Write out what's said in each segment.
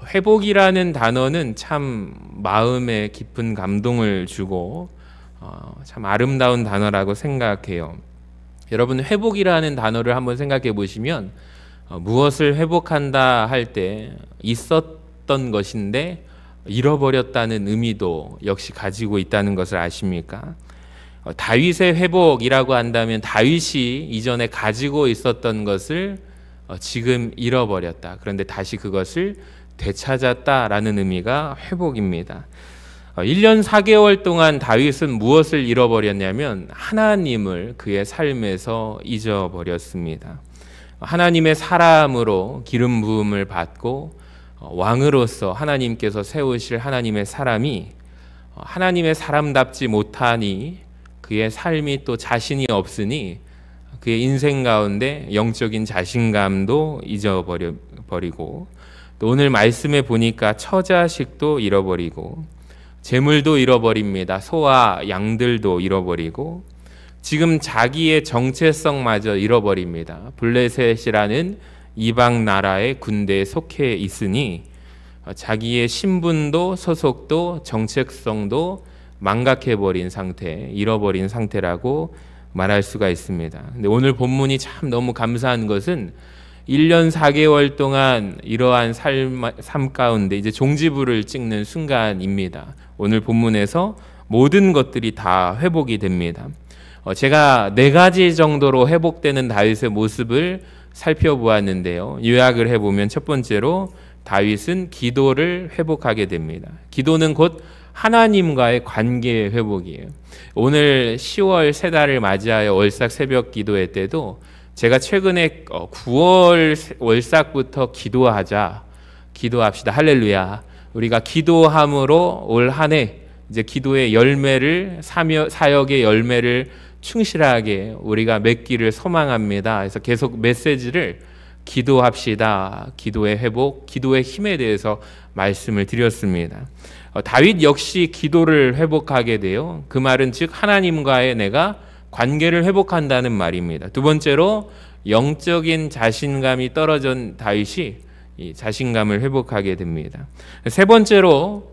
회복이라는 단어는 참 마음에 깊은 감동을 주고 참 아름다운 단어라고 생각해요. 여러분, 회복이라는 단어를 한번 생각해 보시면 무엇을 회복한다 할 때 있었던 것인데 잃어버렸다는 의미도 역시 가지고 있다는 것을 아십니까? 다윗의 회복이라고 한다면 다윗이 이전에 가지고 있었던 것을 지금 잃어버렸다. 그런데 다시 그것을 되찾았다라는 의미가 회복입니다. 1년 4개월 동안 다윗은 무엇을 잃어버렸냐면 하나님을 그의 삶에서 잊어버렸습니다. 하나님의 사람으로 기름 부음을 받고 왕으로서 하나님께서 세우실 하나님의 사람이 하나님의 사람답지 못하니 그의 삶이 또 자신이 없으니 그의 인생 가운데 영적인 자신감도 잊어버리고 또 오늘 말씀에 보니까 처자식도 잃어버리고 재물도 잃어버립니다. 소와 양들도 잃어버리고 지금 자기의 정체성마저 잃어버립니다. 블레셋이라는 이방 나라의 군대에 속해 있으니 자기의 신분도 소속도 정체성도 망각해버린 상태, 잃어버린 상태라고 말할 수가 있습니다. 근데 오늘 본문이 참 너무 감사한 것은 1년 4개월 동안 이러한 삶 가운데 이제 종지부를 찍는 순간입니다. 오늘 본문에서 모든 것들이 다 회복이 됩니다. 제가 4가지 정도로 회복되는 다윗의 모습을 살펴보았는데요. 요약을 해보면 첫 번째로 다윗은 기도를 회복하게 됩니다. 기도는 곧 하나님과의 관계의 회복이에요. 오늘 10월 새 달을 맞이하여 월삭 새벽 기도회 때도 제가 최근에 9월 월삭부터 기도합시다. 할렐루야. 우리가 기도함으로 올 한 해 이제 기도의 열매를 사역의 열매를 충실하게 우리가 맺기를 소망합니다. 그래서 계속 메시지를 기도합시다. 기도의 회복, 기도의 힘에 대해서 말씀을 드렸습니다. 다윗 역시 기도를 회복하게 돼요. 그 말은 즉 하나님과의 내가 관계를 회복한다는 말입니다. 두 번째로 영적인 자신감이 떨어진 다윗이 이 자신감을 회복하게 됩니다. 세 번째로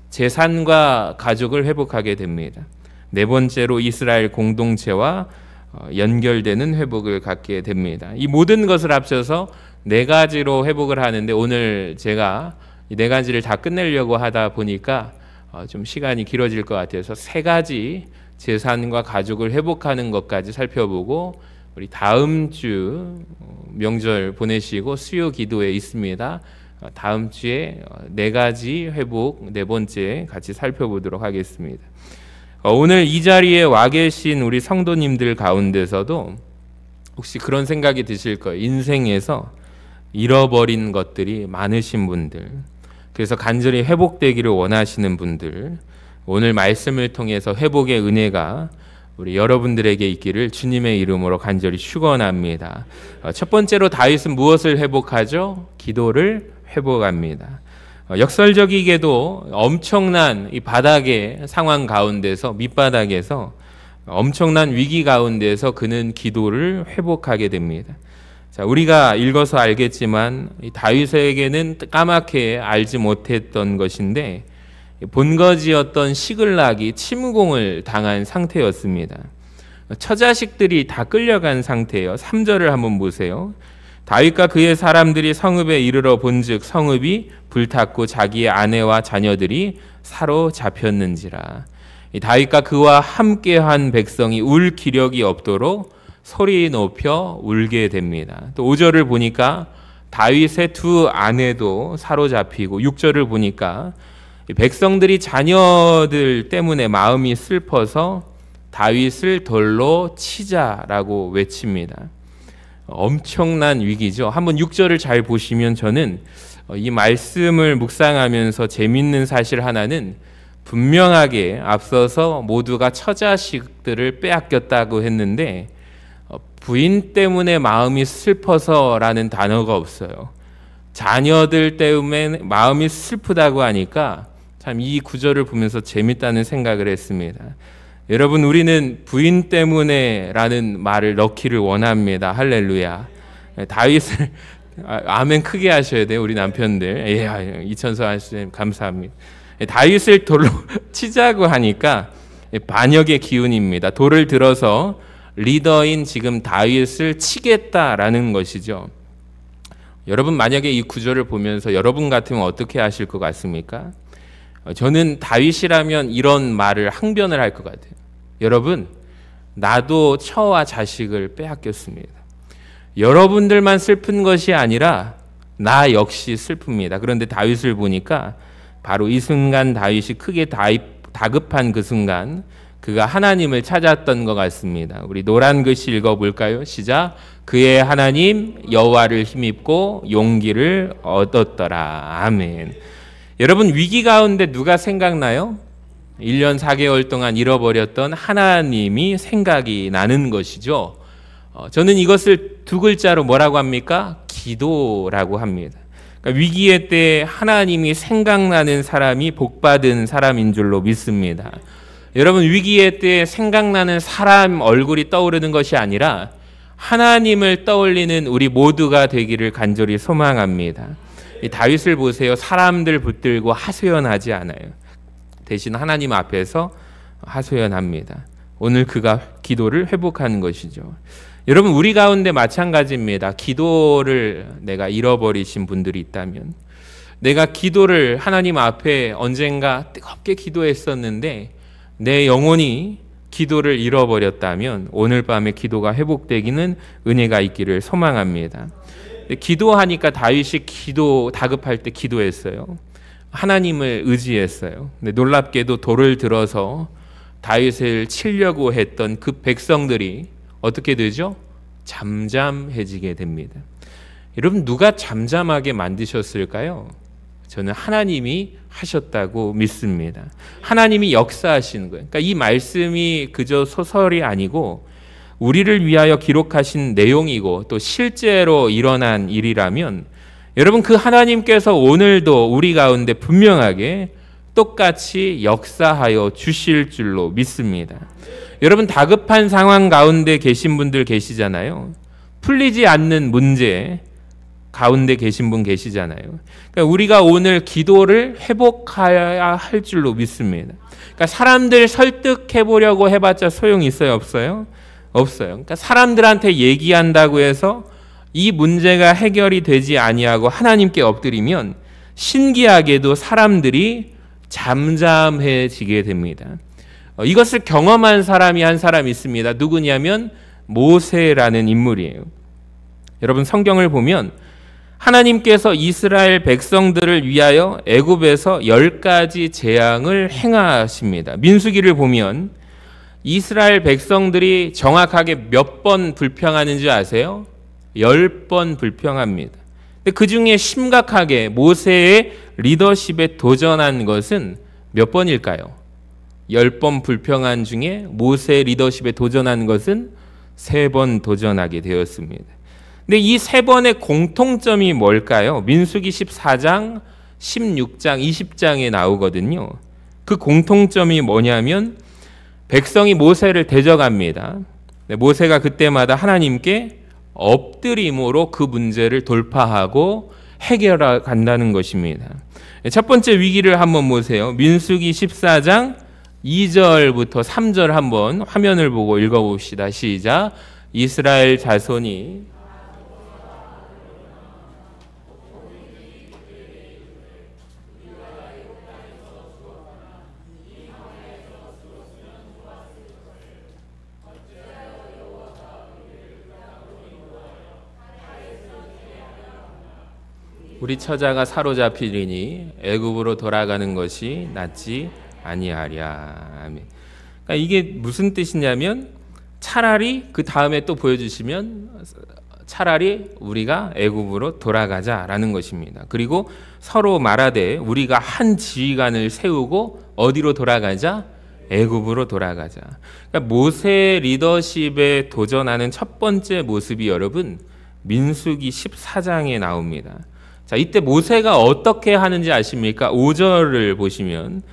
재산과 가족을 회복하게 됩니다. 네 번째로 이스라엘 공동체와 연결되는 회복을 갖게 됩니다. 이 모든 것을 합쳐서 4가지로 회복을 하는데 오늘 제가 이 4가지를 다 끝내려고 하다 보니까 좀 시간이 길어질 것 같아서 3가지 재산과 가족을 회복하는 것까지 살펴보고 우리 다음 주 명절 보내시고 수요 기도에 있습니다. 다음 주에 4가지 회복 4번째 같이 살펴보도록 하겠습니다. 오늘 이 자리에 와 계신 우리 성도님들 가운데서도 혹시 그런 생각이 드실 거예요. 인생에서 잃어버린 것들이 많으신 분들, 그래서 간절히 회복되기를 원하시는 분들, 오늘 말씀을 통해서 회복의 은혜가 우리 여러분들에게 있기를 주님의 이름으로 간절히 축원합니다. 첫 번째로 다윗은 무엇을 회복하죠? 기도를 회복합니다. 역설적이게도 엄청난 이 바닥의 상황 가운데서 밑바닥에서 엄청난 위기 가운데서 그는 기도를 회복하게 됩니다. 자, 우리가 읽어서 알겠지만 다윗에게는 까맣게 알지 못했던 것인데 본거지였던 시글락이 침공을 당한 상태였습니다. 처자식들이 다 끌려간 상태예요. 3절을 한번 보세요. 다윗과 그의 사람들이 성읍에 이르러 본즉 성읍이 불탔고 자기의 아내와 자녀들이 사로잡혔는지라. 다윗과 그와 함께한 백성이 울 기력이 없도록 소리 높여 울게 됩니다. 또 5절을 보니까 다윗의 2 아내도 사로잡히고 6절을 보니까 백성들이 자녀들 때문에 마음이 슬퍼서 다윗을 돌로 치자라고 외칩니다. 엄청난 위기죠. 한번 6절을 잘 보시면 저는 이 말씀을 묵상하면서 재밌는 사실 하나는 분명하게 앞서서 모두가 처자식들을 빼앗겼다고 했는데 부인 때문에 마음이 슬퍼서라는 단어가 없어요. 자녀들 때문에 마음이 슬프다고 하니까 참 이 구절을 보면서 재밌다는 생각을 했습니다. 여러분, 우리는 부인 때문에 라는 말을 넣기를 원합니다. 할렐루야. 다윗을 아멘 크게 하셔야 돼요, 우리 남편들. 예, 이천서 하시면 감사합니다. 다윗을 돌로 치자고 하니까 반역의 기운입니다. 돌을 들어서 리더인 지금 다윗을 치겠다라는 것이죠. 여러분 만약에 이 구절을 보면서 여러분 같으면 어떻게 하실 것 같습니까? 저는 다윗이라면 이런 말을 항변을 할 것 같아요. 여러분, 나도 처와 자식을 빼앗겼습니다. 여러분들만 슬픈 것이 아니라 나 역시 슬픕니다. 그런데 다윗을 보니까 바로 이 순간 다윗이 크게 다급한 그 순간 그가 하나님을 찾았던 것 같습니다. 우리 노란 글씨 읽어볼까요? 시작. 그의 하나님 여호와를 힘입고 용기를 얻었더라. 아멘. 여러분 위기 가운데 누가 생각나요? 1년 4개월 동안 잃어버렸던 하나님이 생각이 나는 것이죠. 저는 이것을 두 글자로 뭐라고 합니까? 기도라고 합니다. 그러니까 위기의 때 하나님이 생각나는 사람이 복받은 사람인 줄로 믿습니다. 여러분 위기의 때 생각나는 사람 얼굴이 떠오르는 것이 아니라 하나님을 떠올리는 우리 모두가 되기를 간절히 소망합니다. 이 다윗을 보세요. 사람들 붙들고 하소연하지 않아요. 대신 하나님 앞에서 하소연합니다. 오늘 그가 기도를 회복하는 것이죠. 여러분 우리 가운데 마찬가지입니다. 기도를 내가 잃어버리신 분들이 있다면, 내가 기도를 하나님 앞에 언젠가 뜨겁게 기도했었는데 내 영혼이 기도를 잃어버렸다면 오늘 밤에 기도가 회복되기는 은혜가 있기를 소망합니다. 기도하니까 다윗이 다급할 때 기도했어요. 하나님을 의지했어요. 근데 놀랍게도 돌을 들어서 다윗을 치려고 했던 그 백성들이 어떻게 되죠? 잠잠해지게 됩니다. 여러분 누가 잠잠하게 만드셨을까요? 저는 하나님이 하셨다고 믿습니다. 하나님이 역사하시는 거예요. 그러니까 이 말씀이 그저 소설이 아니고 우리를 위하여 기록하신 내용이고 또 실제로 일어난 일이라면 여러분 그 하나님께서 오늘도 우리 가운데 분명하게 똑같이 역사하여 주실 줄로 믿습니다. 여러분 다급한 상황 가운데 계신 분들 계시잖아요. 풀리지 않는 문제 가운데 계신 분 계시잖아요. 그러니까 우리가 오늘 기도를 회복해야 할 줄로 믿습니다. 그러니까 사람들 설득해 보려고 해봤자 소용이 있어요, 없어요? 없어요. 그러니까 사람들한테 얘기한다고 해서 이 문제가 해결이 되지 아니하고 하나님께 엎드리면 신기하게도 사람들이 잠잠해지게 됩니다. 이것을 경험한 사람이 한 사람 있습니다. 누구냐면 모세라는 인물이에요. 여러분 성경을 보면 하나님께서 이스라엘 백성들을 위하여 애굽에서 10가지 재앙을 행하십니다. 민수기를 보면 이스라엘 백성들이 정확하게 몇 번 불평하는지 아세요? 10번 불평합니다. 근데 그 중에 심각하게 모세의 리더십에 도전한 것은 몇 번일까요? 10번 불평한 중에 모세의 리더십에 도전한 것은 3번 도전하게 되었습니다. 근데 이 3번의 공통점이 뭘까요? 민수기 14장, 16장, 20장에 나오거든요. 그 공통점이 뭐냐면 백성이 모세를 대적합니다. 모세가 그때마다 하나님께 엎드림으로 그 문제를 돌파하고 해결해 간다는 것입니다. 첫 번째 위기를 한번 보세요. 민수기 14장 2절부터 3절 한번 화면을 보고 읽어봅시다. 시작. 이스라엘 자손이 우리 처자가 사로잡히리니 애굽으로 돌아가는 것이 낫지 아니하랴. 아멘. 그러니까 이게 무슨 뜻이냐면 차라리 그 다음에 또 보여주시면 차라리 우리가 애굽으로 돌아가자라는 것입니다. 그리고 서로 말하되 우리가 한 지휘관을 세우고 어디로 돌아가자? 애굽으로 돌아가자. 그러니까 모세 리더십에 도전하는 첫 번째 모습이 여러분 민수기 14장에 나옵니다. 자, 이때 모세가 어떻게 하는지 아십니까? 5절을 보시면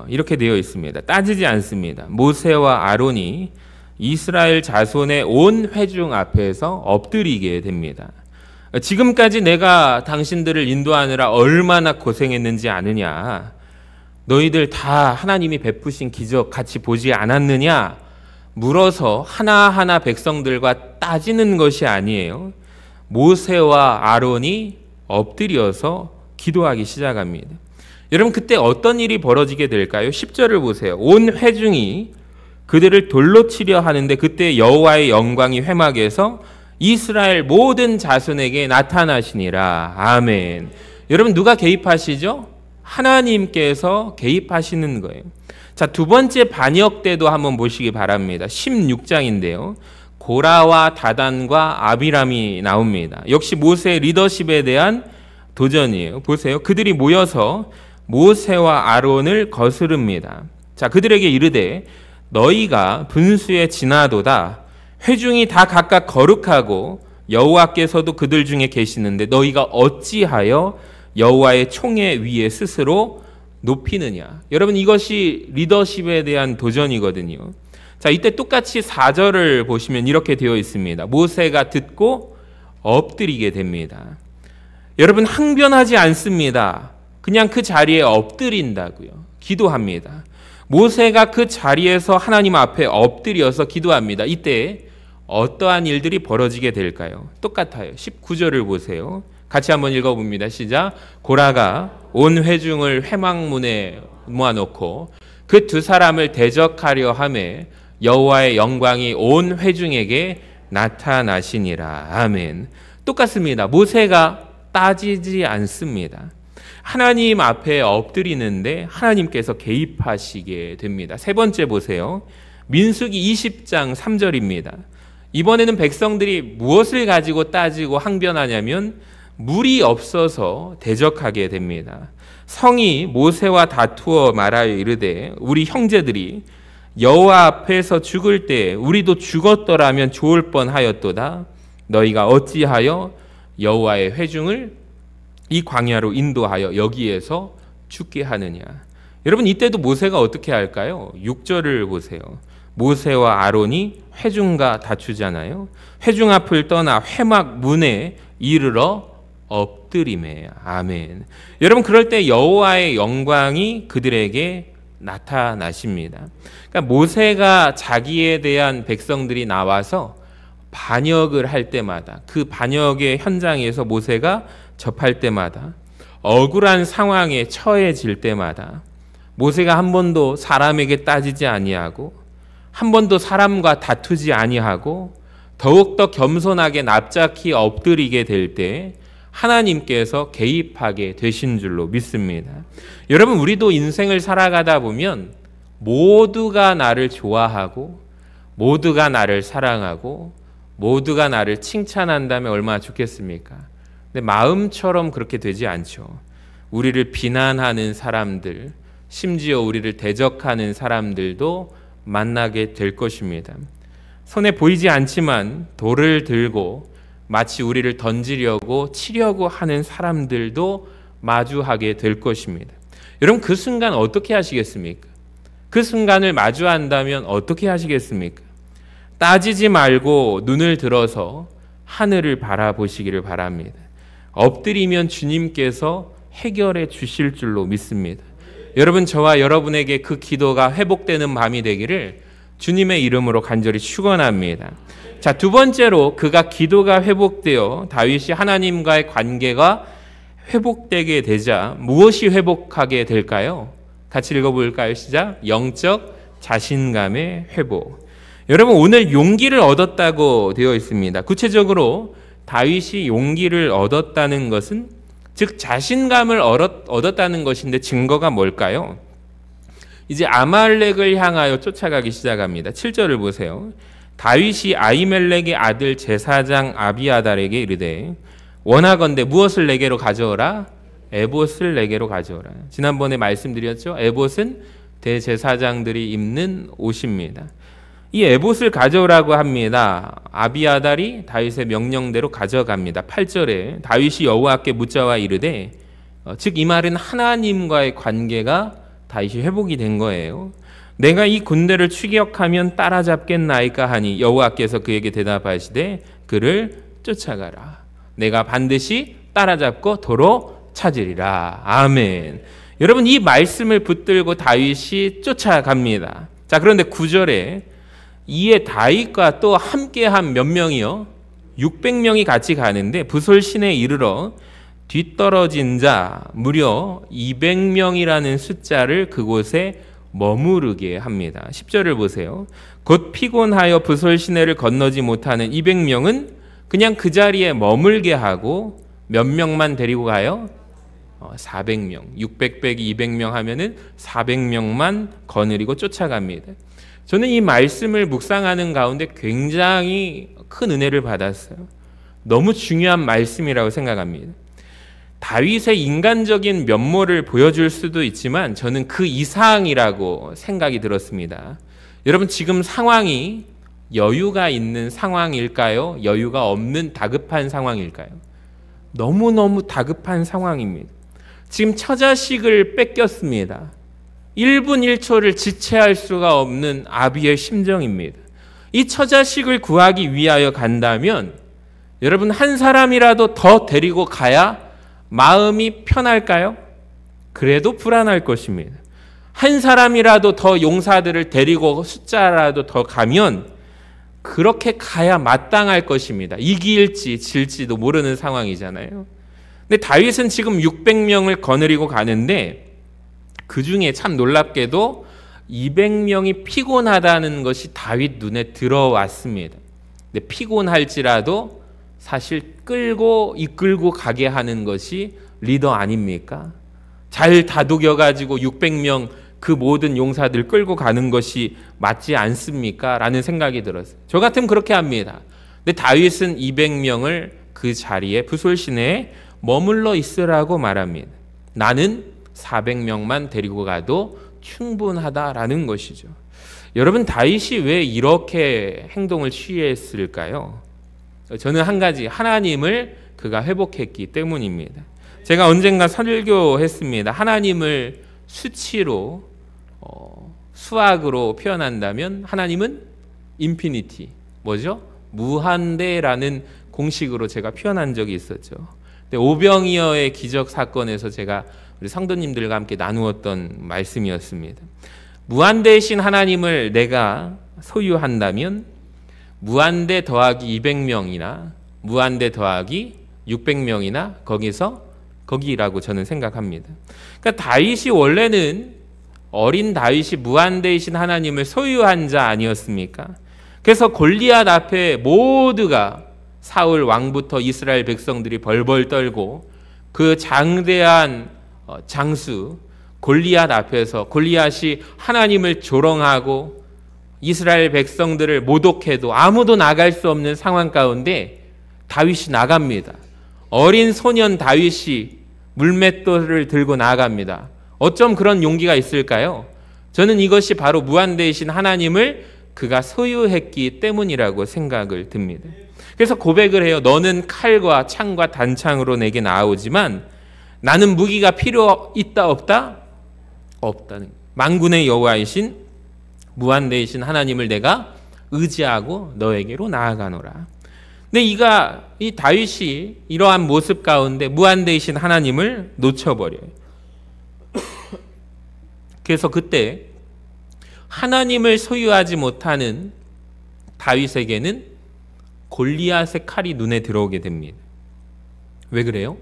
이렇게 되어 있습니다. 따지지 않습니다. 모세와 아론이 이스라엘 자손의 온 회중 앞에서 엎드리게 됩니다. 지금까지 내가 당신들을 인도하느라 얼마나 고생했는지 아느냐? 너희들 다 하나님이 베푸신 기적 같이 보지 않았느냐? 물어서 하나하나 백성들과 따지는 것이 아니에요. 모세와 아론이 엎드려서 기도하기 시작합니다. 여러분, 그때 어떤 일이 벌어지게 될까요? 10절을 보세요. 온 회중이 그들을 돌로 치려 하는데 그때 여호와의 영광이 회막에서 이스라엘 모든 자손에게 나타나시니라. 아멘. 여러분, 누가 개입하시죠? 하나님께서 개입하시는 거예요. 자, 두 번째 반역 때도 한번 보시기 바랍니다. 16장인데요. 고라와 다단과 아비람이 나옵니다. 역시 모세의 리더십에 대한 도전이에요. 보세요. 그들이 모여서 모세와 아론을 거스릅니다. 자, 그들에게 이르되 너희가 분수에 지나도다. 회중이 다 각각 거룩하고 여호와께서도 그들 중에 계시는데 너희가 어찌하여 여호와의 총회 위에 스스로 높이느냐. 여러분, 이것이 리더십에 대한 도전이거든요. 자, 이때 똑같이 4절을 보시면 이렇게 되어 있습니다. 모세가 듣고 엎드리게 됩니다. 여러분, 항변하지 않습니다. 그냥 그 자리에 엎드린다고요. 기도합니다. 모세가 그 자리에서 하나님 앞에 엎드려서 기도합니다. 이때 어떠한 일들이 벌어지게 될까요? 똑같아요. 19절을 보세요. 같이 한번 읽어봅니다. 시작. 고라가 온 회중을 회막문에 모아놓고 그 두 사람을 대적하려 하매 여호와의 영광이 온 회중에게 나타나시니라. 아멘. 똑같습니다. 모세가 따지지 않습니다. 하나님 앞에 엎드리는데 하나님께서 개입하시게 됩니다. 세 번째 보세요. 민수기 20장 3절입니다. 이번에는 백성들이 무엇을 가지고 따지고 항변하냐면 물이 없어서 대적하게 됩니다. 성이 모세와 다투어 말하여 이르되 우리 형제들이 여호와 앞에서 죽을 때 우리도 죽었더라면 좋을 뻔하였도다. 너희가 어찌하여 여호와의 회중을 이 광야로 인도하여 여기에서 죽게 하느냐. 여러분, 이때도 모세가 어떻게 할까요? 6절을 보세요. 모세와 아론이 회중과 다투잖아요. 회중 앞을 떠나 회막 문에 이르러 엎드리매. 아멘. 여러분, 그럴 때 여호와의 영광이 그들에게 나타나십니다. 그러니까 모세가 자기에 대한 백성들이 나와서 반역을 할 때마다, 그 반역의 현장에서 모세가 접할 때마다, 억울한 상황에 처해질 때마다 모세가 한 번도 사람에게 따지지 아니하고 한 번도 사람과 다투지 아니하고 더욱더 겸손하게 납작히 엎드리게 될 때 하나님께서 개입하게 되신 줄로 믿습니다. 여러분, 우리도 인생을 살아가다 보면 모두가 나를 좋아하고 모두가 나를 사랑하고 모두가 나를 칭찬한다면 얼마나 좋겠습니까? 근데 마음처럼 그렇게 되지 않죠. 우리를 비난하는 사람들, 심지어 우리를 대적하는 사람들도 만나게 될 것입니다. 손에 보이지 않지만 돌을 들고 마치 우리를 던지려고 치려고 하는 사람들도 마주하게 될 것입니다. 여러분, 그 순간 어떻게 하시겠습니까? 그 순간을 마주한다면 어떻게 하시겠습니까? 따지지 말고 눈을 들어서 하늘을 바라보시기를 바랍니다. 엎드리면 주님께서 해결해 주실 줄로 믿습니다. 여러분, 저와 여러분에게 그 기도가 회복되는 밤이 되기를 주님의 이름으로 간절히 축원합니다. 자, 두 번째로 그가 기도가 회복되어 다윗이 하나님과의 관계가 회복되게 되자 무엇이 회복하게 될까요? 같이 읽어볼까요? 시작. 영적 자신감의 회복. 여러분, 오늘 용기를 얻었다고 되어 있습니다. 구체적으로 다윗이 용기를 얻었다는 것은 즉 자신감을 얻었다는 것인데 증거가 뭘까요? 이제 아말렉을 향하여 쫓아가기 시작합니다. 7절을 보세요. 다윗이 아히멜렉의 아들 제사장 아비아달에게 이르되 원하건대 무엇을 내게로 가져오라? 에봇을 내게로 가져오라. 지난번에 말씀드렸죠. 에봇은 대제사장들이 입는 옷입니다. 이 에봇을 가져오라고 합니다. 아비아달이 다윗의 명령대로 가져갑니다. 8절에 다윗이 여호와께 묻자와 이르되 즉 이 말은 하나님과의 관계가 다윗이 회복이 된 거예요. 내가 이 군대를 추격하면 따라잡겠나이까 하니 여호와께서 그에게 대답하시되 그를 쫓아가라. 내가 반드시 따라잡고 도로 찾으리라. 아멘. 여러분, 이 말씀을 붙들고 다윗이 쫓아갑니다. 자, 그런데 9절에 이에 다윗과 또 함께한 몇 명이요? 600명이 같이 가는데 부솔신에 이르러 뒤떨어진 자 무려 200명이라는 숫자를 그곳에 머무르게 합니다. 10절을 보세요. 곧 피곤하여 부솔시내를 건너지 못하는 200명은 그냥 그 자리에 머물게 하고 몇 명만 데리고 가요? 400명. 600 빼기 200명 하면은 400명만 거느리고 쫓아갑니다. 저는 이 말씀을 묵상하는 가운데 굉장히 큰 은혜를 받았어요. 너무 중요한 말씀이라고 생각합니다. 다윗의 인간적인 면모를 보여줄 수도 있지만 저는 그 이상이라고 생각이 들었습니다. 여러분, 지금 상황이 여유가 있는 상황일까요? 여유가 없는 다급한 상황일까요? 너무너무 다급한 상황입니다. 지금 처자식을 뺏겼습니다. 1분 1초를 지체할 수가 없는 아비의 심정입니다. 이 처자식을 구하기 위하여 간다면 여러분, 한 사람이라도 더 데리고 가야 마음이 편할까요? 그래도 불안할 것입니다. 한 사람이라도 더 용사들을 데리고 숫자라도 더 가면 그렇게 가야 마땅할 것입니다. 이길지 질지도 모르는 상황이잖아요. 근데 다윗은 지금 600명을 거느리고 가는데 그 중에 참 놀랍게도 200명이 피곤하다는 것이 다윗 눈에 들어왔습니다. 근데 피곤할지라도 사실 이끌고 가게 하는 것이 리더 아닙니까? 잘 다독여가지고 600명 그 모든 용사들 끌고 가는 것이 맞지 않습니까? 라는 생각이 들었어요. 저 같으면 그렇게 합니다. 근데 다윗은 200명을 그 자리에 부솔시내에 머물러 있으라고 말합니다. 나는 400명만 데리고 가도 충분하다라는 것이죠. 여러분, 다윗이 왜 이렇게 행동을 취했을까요? 저는 한 가지, 하나님을 그가 회복했기 때문입니다. 제가 언젠가 설교했습니다. 하나님을 수치로 수학으로 표현한다면 하나님은 인피니티, 뭐죠? 무한대라는 공식으로 제가 표현한 적이 있었죠. 근데 오병이어의 기적 사건에서 제가 우리 성도님들과 함께 나누었던 말씀이었습니다. 무한대이신 하나님을 내가 소유한다면 무한대 더하기 200명이나 무한대 더하기 600명이나 거기라고 저는 생각합니다. 그러니까 다윗이 원래는 어린 다윗이 무한대이신 하나님을 소유한 자 아니었습니까? 그래서 골리앗 앞에 모두가 사울 왕부터 이스라엘 백성들이 벌벌 떨고 그 장대한 장수 골리앗 앞에서 골리앗이 하나님을 조롱하고 이스라엘 백성들을 모독해도 아무도 나갈 수 없는 상황 가운데 다윗이 나갑니다. 어린 소년 다윗이 물맷돌을 들고 나갑니다. 어쩜 그런 용기가 있을까요? 저는 이것이 바로 무한대이신 하나님을 그가 소유했기 때문이라고 생각을 듭니다. 그래서 고백을 해요. 너는 칼과 창과 단창으로 내게 나아오지만 나는 무기가 필요 있다 없다? 없다는 만군의 여호와이신 무한대이신 하나님을 내가 의지하고 너에게로 나아가노라. 근데 이 다윗이 이러한 모습 가운데 무한대이신 하나님을 놓쳐버려요. 그래서 그때 하나님을 소유하지 못하는 다윗에게는 골리앗의 칼이 눈에 들어오게 됩니다. 왜 그래요?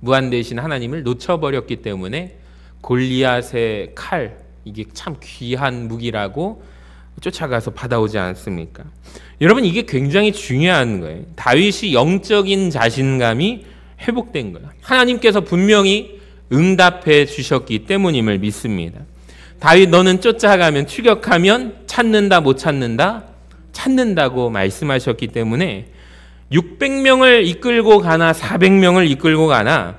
무한대이신 하나님을 놓쳐버렸기 때문에 골리앗의 칼, 이게 참 귀한 무기라고 쫓아가서 받아오지 않습니까? 여러분, 이게 굉장히 중요한 거예요. 다윗이 영적인 자신감이 회복된 거예요. 하나님께서 분명히 응답해 주셨기 때문임을 믿습니다. 다윗, 너는 쫓아가면 추격하면 찾는다 못 찾는다? 찾는다고 말씀하셨기 때문에 600명을 이끌고 가나 400명을 이끌고 가나,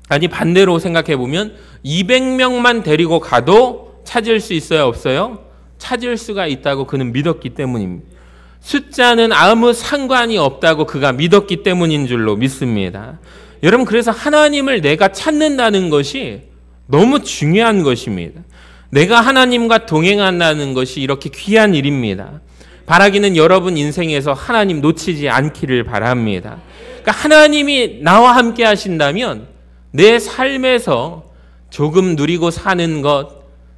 아니 반대로 생각해 보면 200명만 데리고 가도 찾을 수 있어요 없어요? 찾을 수가 있다고 그는 믿었기 때문입니다. 숫자는 아무 상관이 없다고 그가 믿었기 때문인 줄로 믿습니다. 여러분, 그래서 하나님을 내가 찾는다는 것이 너무 중요한 것입니다. 내가 하나님과 동행한다는 것이 이렇게 귀한 일입니다. 바라기는 여러분 인생에서 하나님 놓치지 않기를 바랍니다. 그러니까 하나님이 나와 함께 하신다면 내 삶에서 조금 누리고 사는 것,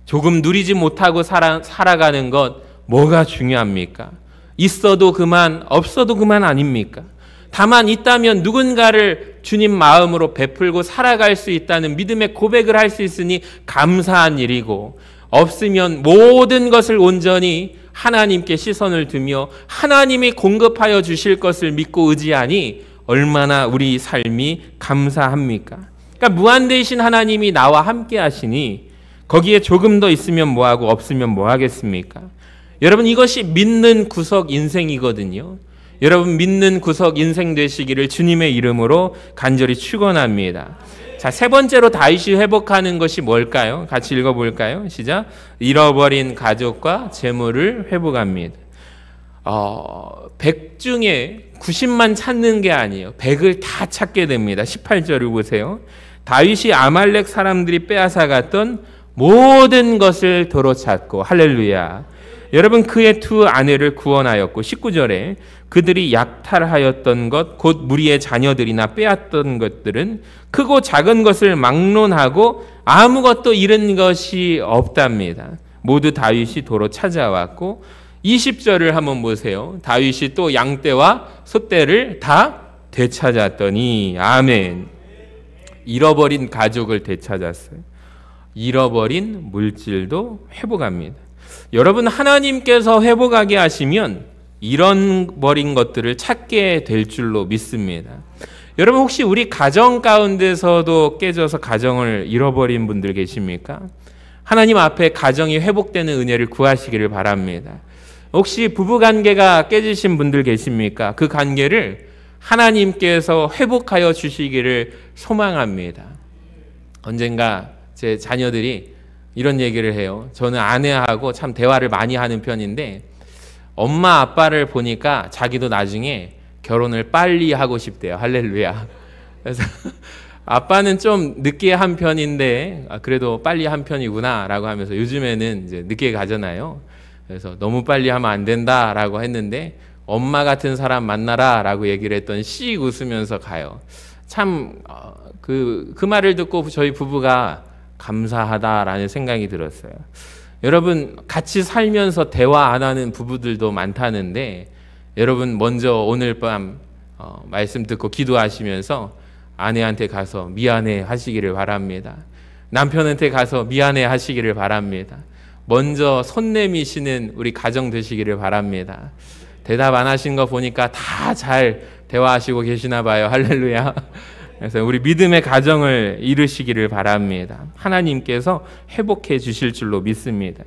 조금 누리지 못하고 살아가는 것, 뭐가 중요합니까? 있어도 그만, 없어도 그만 아닙니까? 다만 있다면 누군가를 주님 마음으로 베풀고 살아갈 수 있다는 믿음의 고백을 할 수 있으니 감사한 일이고, 없으면 모든 것을 온전히 하나님께 시선을 두며 하나님이 공급하여 주실 것을 믿고 의지하니 얼마나 우리 삶이 감사합니까? 그러니까 무한되신 하나님이 나와 함께 하시니 거기에 조금 더 있으면 뭐하고 없으면 뭐하겠습니까? 여러분, 이것이 믿는 구석 인생이거든요. 여러분, 믿는 구석 인생 되시기를 주님의 이름으로 간절히 축원합니다. 자, 세 번째로 다윗이 회복하는 것이 뭘까요? 같이 읽어볼까요? 시작. 잃어버린 가족과 재물을 회복합니다. 100 중에 90만 찾는 게 아니에요. 100을 다 찾게 됩니다. 18절을 보세요. 다윗이 아말렉 사람들이 빼앗아갔던 모든 것을 도로 찾고, 할렐루야. 여러분, 그의 두 아내를 구원하였고, 19절에 그들이 약탈하였던 것, 곧 무리의 자녀들이나 빼앗던 것들은 크고 작은 것을 막론하고 아무것도 잃은 것이 없답니다. 모두 다윗이 도로 찾아왔고, 20절을 한번 보세요. 다윗이 또 양떼와 소떼를 다 되찾았더니, 아멘. 잃어버린 가족을 되찾았어요. 잃어버린 물질도 회복합니다. 여러분, 하나님께서 회복하게 하시면 잃어버린 것들을 찾게 될 줄로 믿습니다. 여러분, 혹시 우리 가정 가운데서도 깨져서 가정을 잃어버린 분들 계십니까? 하나님 앞에 가정이 회복되는 은혜를 구하시기를 바랍니다. 혹시 부부관계가 깨지신 분들 계십니까? 그 관계를 하나님께서 회복하여 주시기를 소망합니다. 언젠가 제 자녀들이 이런 얘기를 해요. 저는 아내하고 참 대화를 많이 하는 편인데 엄마 아빠를 보니까 자기도 나중에 결혼을 빨리 하고 싶대요. 할렐루야. 그래서 아빠는 좀 늦게 한 편인데 그래도 빨리 한 편이구나 라고 하면서, 요즘에는 이제 늦게 가잖아요. 그래서 너무 빨리 하면 안 된다라고 했는데 엄마 같은 사람 만나라 라고 얘기를 했더니 씩 웃으면서 가요. 참 그 말을 듣고 저희 부부가 감사하다라는 생각이 들었어요. 여러분, 같이 살면서 대화 안 하는 부부들도 많다는데, 여러분 먼저 오늘 밤 말씀 듣고 기도하시면서 아내한테 가서 미안해 하시기를 바랍니다. 남편한테 가서 미안해 하시기를 바랍니다. 먼저 손 내미시는 우리 가정 되시기를 바랍니다. 대답 안 하신 거 보니까 다 잘 대화하시고 계시나 봐요. 할렐루야. 그래서 우리 믿음의 가정을 이루시기를 바랍니다. 하나님께서 회복해 주실 줄로 믿습니다.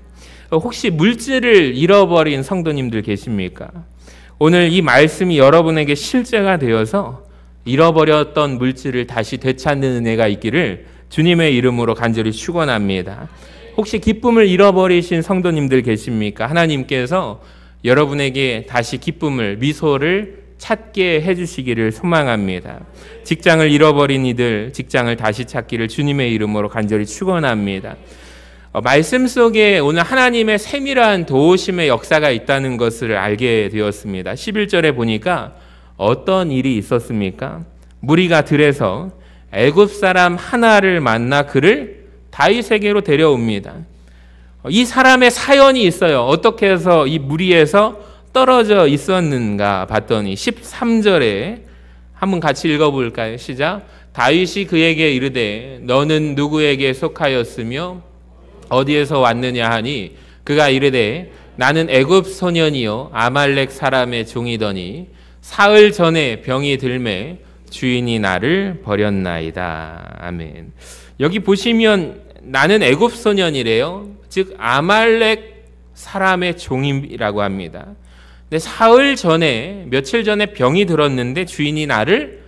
혹시 물질을 잃어버린 성도님들 계십니까? 오늘 이 말씀이 여러분에게 실제가 되어서 잃어버렸던 물질을 다시 되찾는 은혜가 있기를 주님의 이름으로 간절히 축원합니다. 혹시 기쁨을 잃어버리신 성도님들 계십니까? 하나님께서 여러분에게 다시 기쁨을, 미소를 찾게 해주시기를 소망합니다. 직장을 잃어버린 이들, 직장을 다시 찾기를 주님의 이름으로 간절히 축원합니다. 말씀 속에 오늘 하나님의 세밀한 도우심의 역사가 있다는 것을 알게 되었습니다. 11절에 보니까 어떤 일이 있었습니까? 무리가 들에서 애굽 사람 하나를 만나 그를 다윗에게로 데려옵니다. 이 사람의 사연이 있어요. 어떻게 해서 이 무리에서 떨어져 있었는가 봤더니 13절에 한번 같이 읽어볼까요? 시작. 다윗이 그에게 이르되 너는 누구에게 속하였으며 어디에서 왔느냐 하니 그가 이르되 나는 애굽 소년이요 아말렉 사람의 종이더니 사흘 전에 병이 들매 주인이 나를 버렸나이다. 아멘. 여기 보시면 나는 애굽 소년이래요. 즉 아말렉 사람의 종이라고 합니다. 근데 사흘 전에, 며칠 전에 병이 들었는데 주인이 나를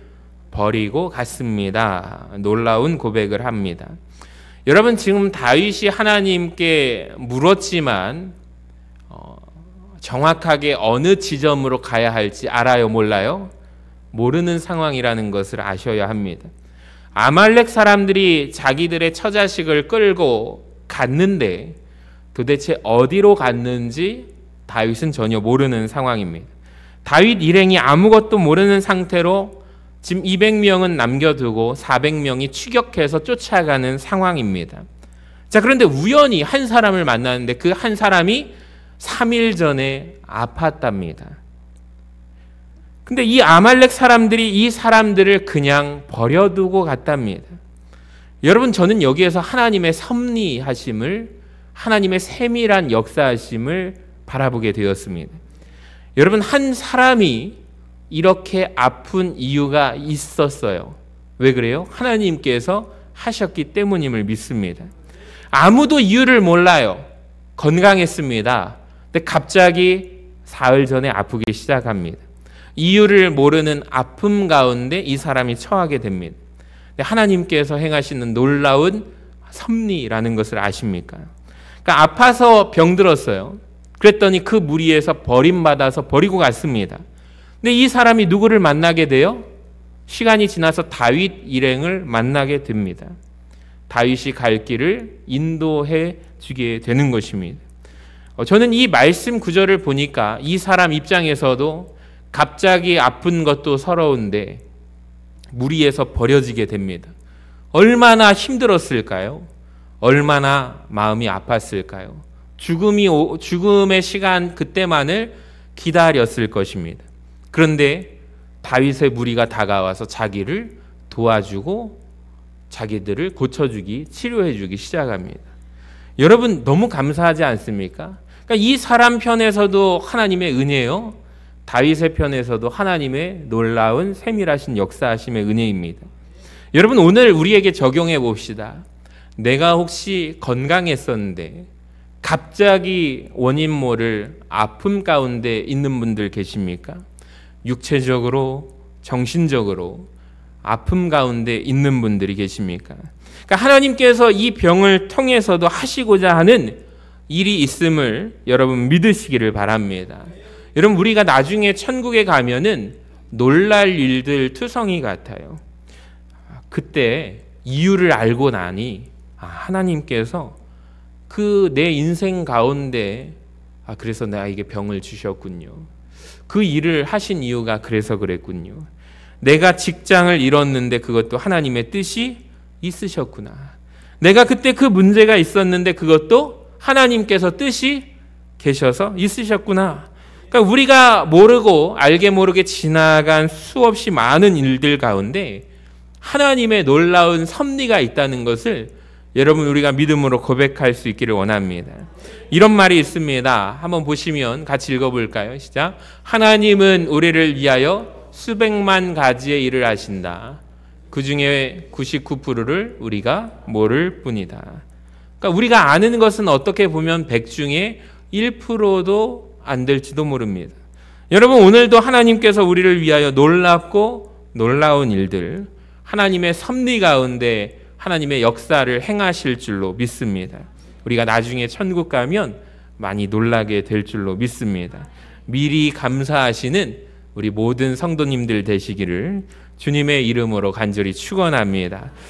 버리고 갔습니다. 놀라운 고백을 합니다. 여러분, 지금 다윗이 하나님께 물었지만 정확하게 어느 지점으로 가야 할지 알아요, 몰라요? 모르는 상황이라는 것을 아셔야 합니다. 아말렉 사람들이 자기들의 처자식을 끌고 갔는데 도대체 어디로 갔는지 다윗은 전혀 모르는 상황입니다. 다윗 일행이 아무것도 모르는 상태로 지금 200명은 남겨두고 400명이 추격해서 쫓아가는 상황입니다. 자, 그런데 우연히 한 사람을 만났는데 그 한 사람이 3일 전에 아팠답니다. 근데 이 아말렉 사람들이 이 사람들을 그냥 버려두고 갔답니다. 여러분, 저는 여기에서 하나님의 섭리하심을, 하나님의 세밀한 역사하심을 바라보게 되었습니다. 여러분, 한 사람이 이렇게 아픈 이유가 있었어요. 왜 그래요? 하나님께서 하셨기 때문임을 믿습니다. 아무도 이유를 몰라요. 건강했습니다. 근데 갑자기 사흘 전에 아프기 시작합니다. 이유를 모르는 아픔 가운데 이 사람이 처하게 됩니다. 근데 하나님께서 행하시는 놀라운 섭리라는 것을 아십니까? 그러니까 아파서 병들었어요. 그랬더니 그 무리에서 버림받아서 버리고 갔습니다. 근데 이 사람이 누구를 만나게 돼요? 시간이 지나서 다윗 일행을 만나게 됩니다. 다윗이 갈 길을 인도해 주게 되는 것입니다. 저는 이 말씀 구절을 보니까 이 사람 입장에서도 갑자기 아픈 것도 서러운데 무리에서 버려지게 됩니다. 얼마나 힘들었을까요? 얼마나 마음이 아팠을까요? 죽음의 시간 그때만을 기다렸을 것입니다. 그런데 다윗의 무리가 다가와서 자기를 도와주고 자기들을 고쳐주기, 치료해주기 시작합니다. 여러분, 너무 감사하지 않습니까? 그러니까 이 사람 편에서도 하나님의 은혜요, 다윗의 편에서도 하나님의 놀라운 세밀하신 역사하심의 은혜입니다. 여러분, 오늘 우리에게 적용해 봅시다. 내가 혹시 건강했었는데 갑자기 원인 모를 아픔 가운데 있는 분들 계십니까? 육체적으로, 정신적으로 아픔 가운데 있는 분들이 계십니까? 그러니까 하나님께서 이 병을 통해서도 하시고자 하는 일이 있음을 여러분 믿으시기를 바랍니다. 여러분, 우리가 나중에 천국에 가면은 놀랄 일들 투성이 같아요. 그때 이유를 알고 나니 하나님께서 그 내 인생 가운데 그래서 나에게 병을 주셨군요. 그 일을 하신 이유가 그래서 그랬군요. 내가 직장을 잃었는데 그것도 하나님의 뜻이 있으셨구나. 내가 그때 그 문제가 있었는데 그것도 하나님께서 뜻이 계셔서 있으셨구나. 그러니까 우리가 모르고 알게 모르게 지나간 수없이 많은 일들 가운데 하나님의 놀라운 섭리가 있다는 것을 여러분 우리가 믿음으로 고백할 수 있기를 원합니다. 이런 말이 있습니다. 한번 보시면 같이 읽어볼까요? 시작. 하나님은 우리를 위하여 수백만 가지의 일을 하신다. 그 중에 99%를 우리가 모를 뿐이다. 그러니까 우리가 아는 것은 어떻게 보면 100 중에 1%도 안 될지도 모릅니다. 여러분, 오늘도 하나님께서 우리를 위하여 놀랍고 놀라운 일들, 하나님의 섭리 가운데 하나님의 역사를 행하실 줄로 믿습니다. 우리가 나중에 천국 가면 많이 놀라게 될 줄로 믿습니다. 미리 감사하시는 우리 모든 성도님들 되시기를 주님의 이름으로 간절히 축원합니다.